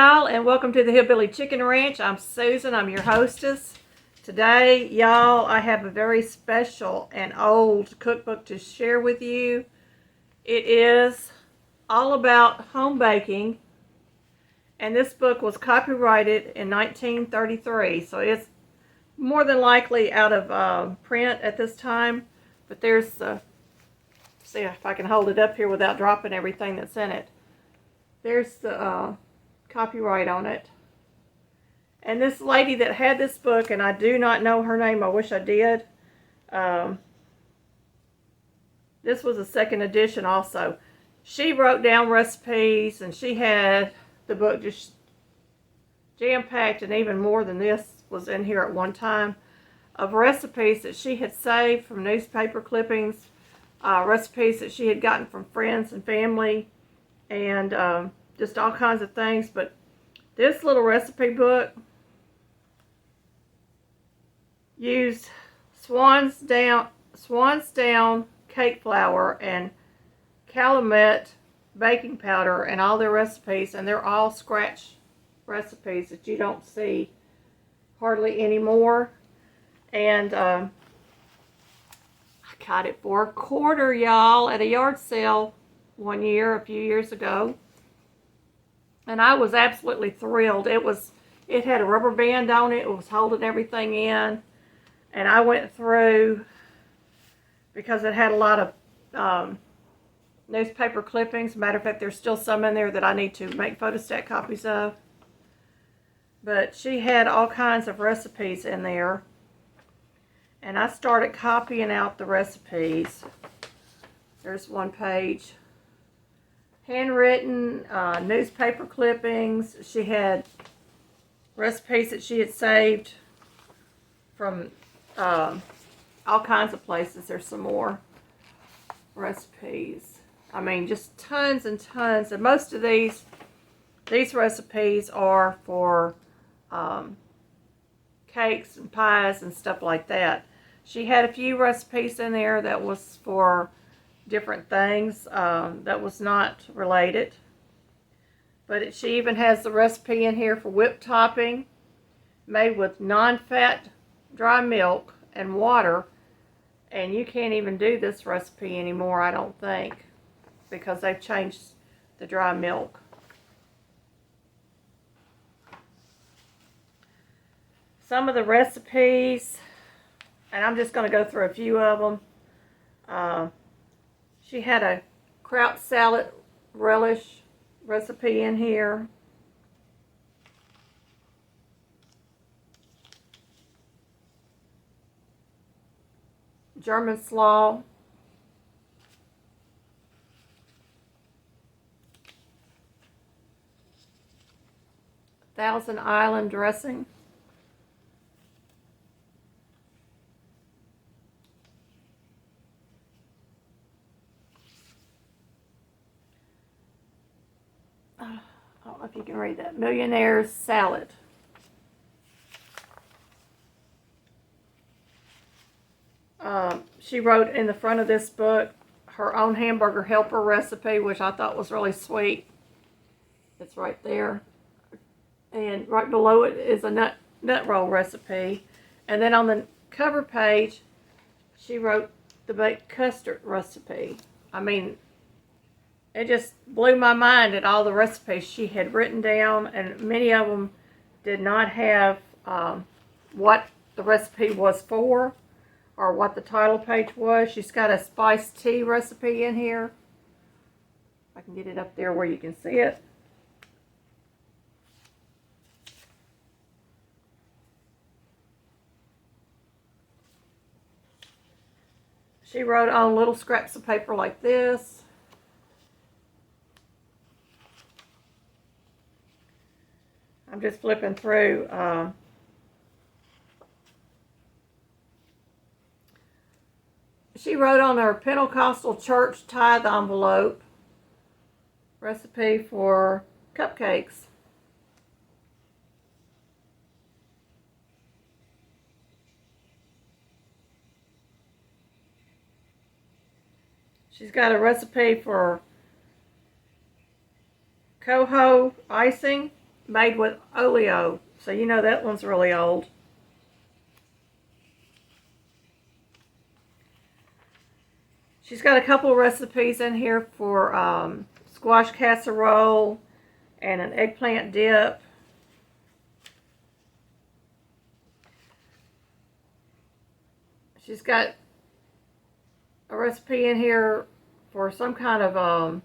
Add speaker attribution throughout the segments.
Speaker 1: y'all, and welcome to the Hillbilly Chicken Ranch. I'm Susan. I'm your hostess. Today, y'all, I have a very special and old cookbook to share with you. It is all about home baking, and this book was copyrighted in 1933, so it's more than likely out of print at this time. But there's see if I can hold it up here without dropping everything that's in it. There's the copyright on it. And this lady that had this book, and I do not know her name, I wish I did. This was a second edition also. She wrote down recipes, and she had the book just jam-packed, and even more than this was in here at one time, of recipes that she had saved from newspaper clippings, recipes that she had gotten from friends and family, and just all kinds of things. But this little recipe book used swan's down cake flour and calumet baking powder and all their recipes, and they're all scratch recipes that you don't see hardly anymore. And I got it for $1, y'all, at a yard sale one year, a few years ago, and I was absolutely thrilled. It had a rubber band on it. It was holding everything in, and I went through, because it had a lot of newspaper clippings. Matter of fact, there's still some in there that I need to make photostat copies of. But she had all kinds of recipes in there, and I started copying out the recipes. There's one page. Handwritten newspaper clippings. She had recipes that she had saved from all kinds of places. There's some more recipes. I mean, just tons and tons. And most of these recipes are for cakes and pies and stuff like that. She had a few recipes in there that was for different things that was not related. But she even has the recipe in here for whipped topping made with non-fat dry milk and water. And you can't even do this recipe anymore, I don't think, because they've changed the dry milk. Some of the recipes, and I'm just going to go through a few of them. She had a kraut salad relish recipe in here. German slaw. Thousand Island dressing. I don't know if you can read that. Millionaire's salad. She wrote in the front of this book her own hamburger helper recipe, which I thought was really sweet. It's right there. And right below it is a nut roll recipe. And then on the cover page, she wrote the baked custard recipe. I mean, it just blew my mind at all the recipes she had written down, and many of them did not have what the recipe was for or what the title page was. She's got a spiced tea recipe in here. I can get it up there where you can see it. She wrote on little scraps of paper like this. I'm just flipping through. She wrote on her Pentecostal church tithe envelope recipe for cupcakes. She's got a recipe for coho icing. made with oleo. So you know that one's really old. She's got a couple recipes in here for squash casserole and an eggplant dip. She's got a recipe in here for some kind of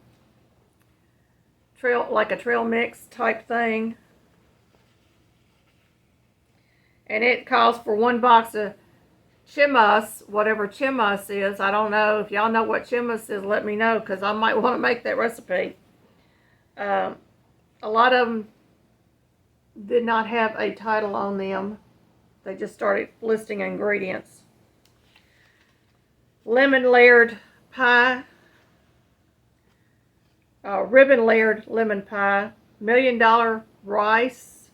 Speaker 1: trail mix type thing. And it calls for 1 box of chimas, whatever chimas is. I don't know. If y'all know what chimas is, let me know, because I might want to make that recipe. A lot of them did not have a title on them. They just started listing ingredients. Lemon layered pie. Ribbon layered lemon pie. $1 Million rice.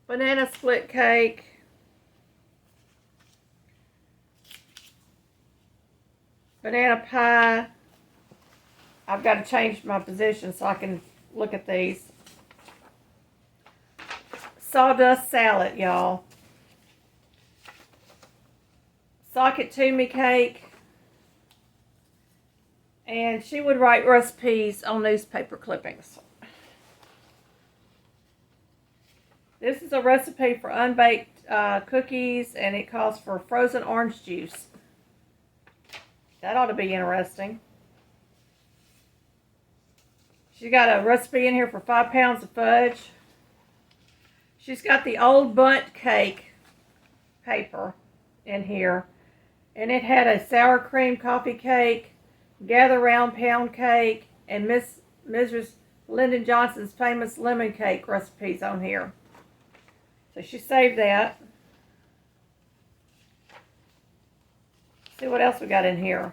Speaker 1: Banana split cake. Banana pie. I've got to change my position so I can look at these. Sawdust salad, y'all. Socket toomey cake. And she would write recipes on newspaper clippings. This is a recipe for unbaked cookies, and it calls for frozen orange juice. That ought to be interesting. She's got a recipe in here for 5 pounds of fudge. She's got the old bundt cake paper in here. And it had a sour cream coffee cake, gather round pound cake, and Mrs. Lyndon Johnson's famous lemon cake recipes on here. So she saved that. See what else we got in here.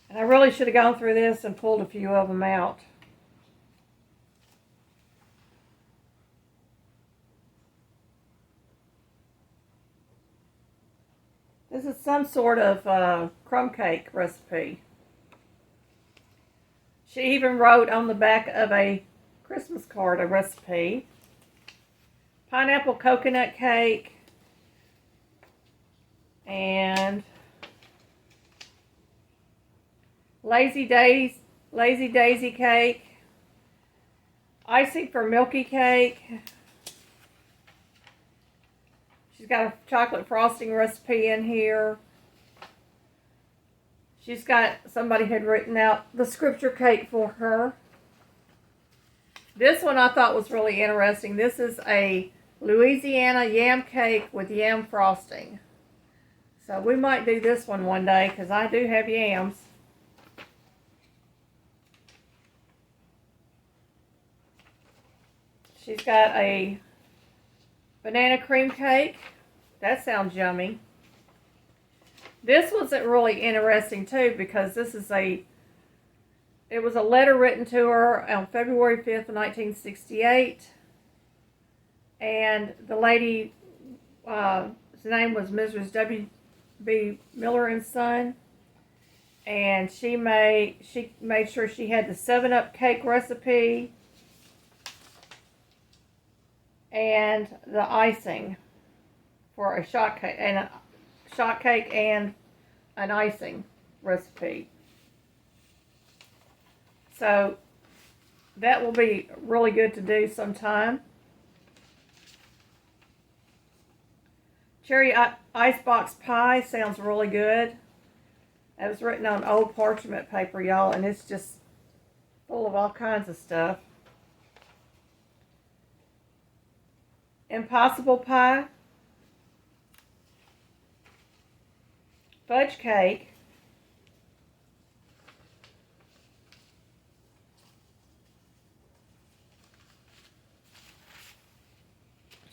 Speaker 1: And I really should have gone through this and pulled a few of them out. This is some sort of crumb cake recipe. She even wrote on the back of a Christmas card a recipe. Pineapple coconut cake. And Lazy Daisy cake. Icing for milky cake. She's got a chocolate frosting recipe in here. She's got, somebody had written out the scripture cake for her. This one I thought was really interesting. This is a Louisiana yam cake with yam frosting. So we might do this one day, because I do have yams. She's got a banana cream cake. That sounds yummy. This wasn't really interesting too, because this is it was a letter written to her on February 5th, 1968. And the lady, his name was Mrs. W.B. Miller and Son. And she made sure she had the 7-Up cake recipe and the icing for a shot cake and an icing recipe. So that will be really good to do sometime. Cherry icebox pie sounds really good. It was written on old parchment paper, y'all, and it's just full of all kinds of stuff. Impossible pie. Fudge cake.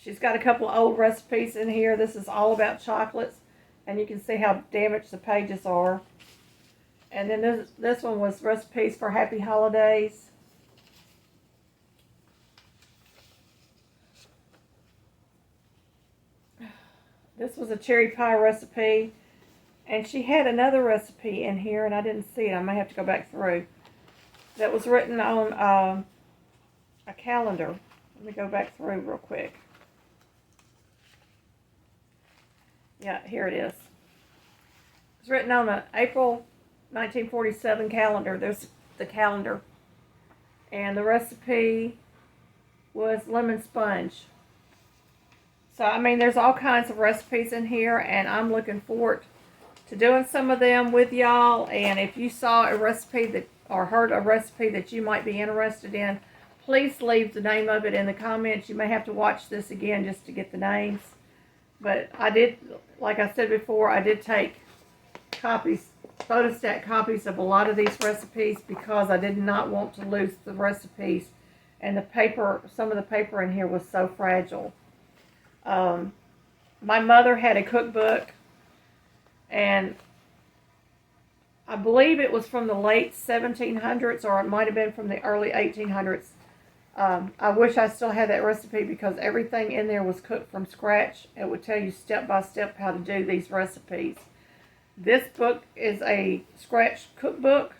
Speaker 1: She's got a couple of old recipes in here. This is all about chocolates, and you can see how damaged the pages are. And then this one was recipes for happy holidays. This was a cherry pie recipe, And she had another recipe in here, and I didn't see it. I may have to go back through. That was written on a calendar. Let me go back through real quick. Yeah, here it is. It's written on an April 1947 calendar. There's the calendar. And the recipe was lemon sponge. So, I mean, there's all kinds of recipes in here, and I'm looking forward to doing some of them with y'all. And if you saw a recipe that, or heard a recipe that you might be interested in, please leave the name of it in the comments. You may have to watch this again just to get the names. But I did, like I said before, I did take copies, photostat copies of a lot of these recipes because I did not want to lose the recipes. And the paper, some of the paper in here was so fragile. My mother had a cookbook, and I believe it was from the late 1700s, or it might have been from the early 1800s. I wish I still had that recipe because everything in there was cooked from scratch. It would tell you step by step how to do these recipes. This book is a scratch cookbook,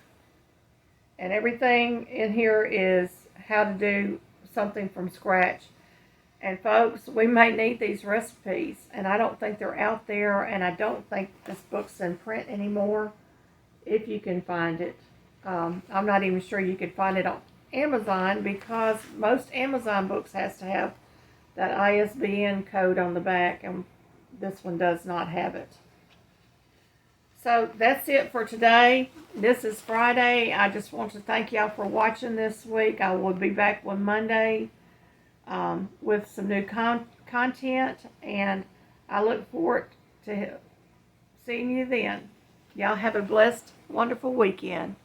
Speaker 1: and everything in here is how to do something from scratch. And folks, we may need these recipes, and I don't think they're out there, and I don't think this book's in print anymore, if you can find it. I'm not even sure you could find it on Amazon because most Amazon books has to have that ISBN code on the back, and this one does not have it. So that's it for today. This is Friday. I just want to thank y'all for watching this week. I will be back on Monday with some new content, and I look forward to seeing you then. Y'all have a blessed, wonderful weekend.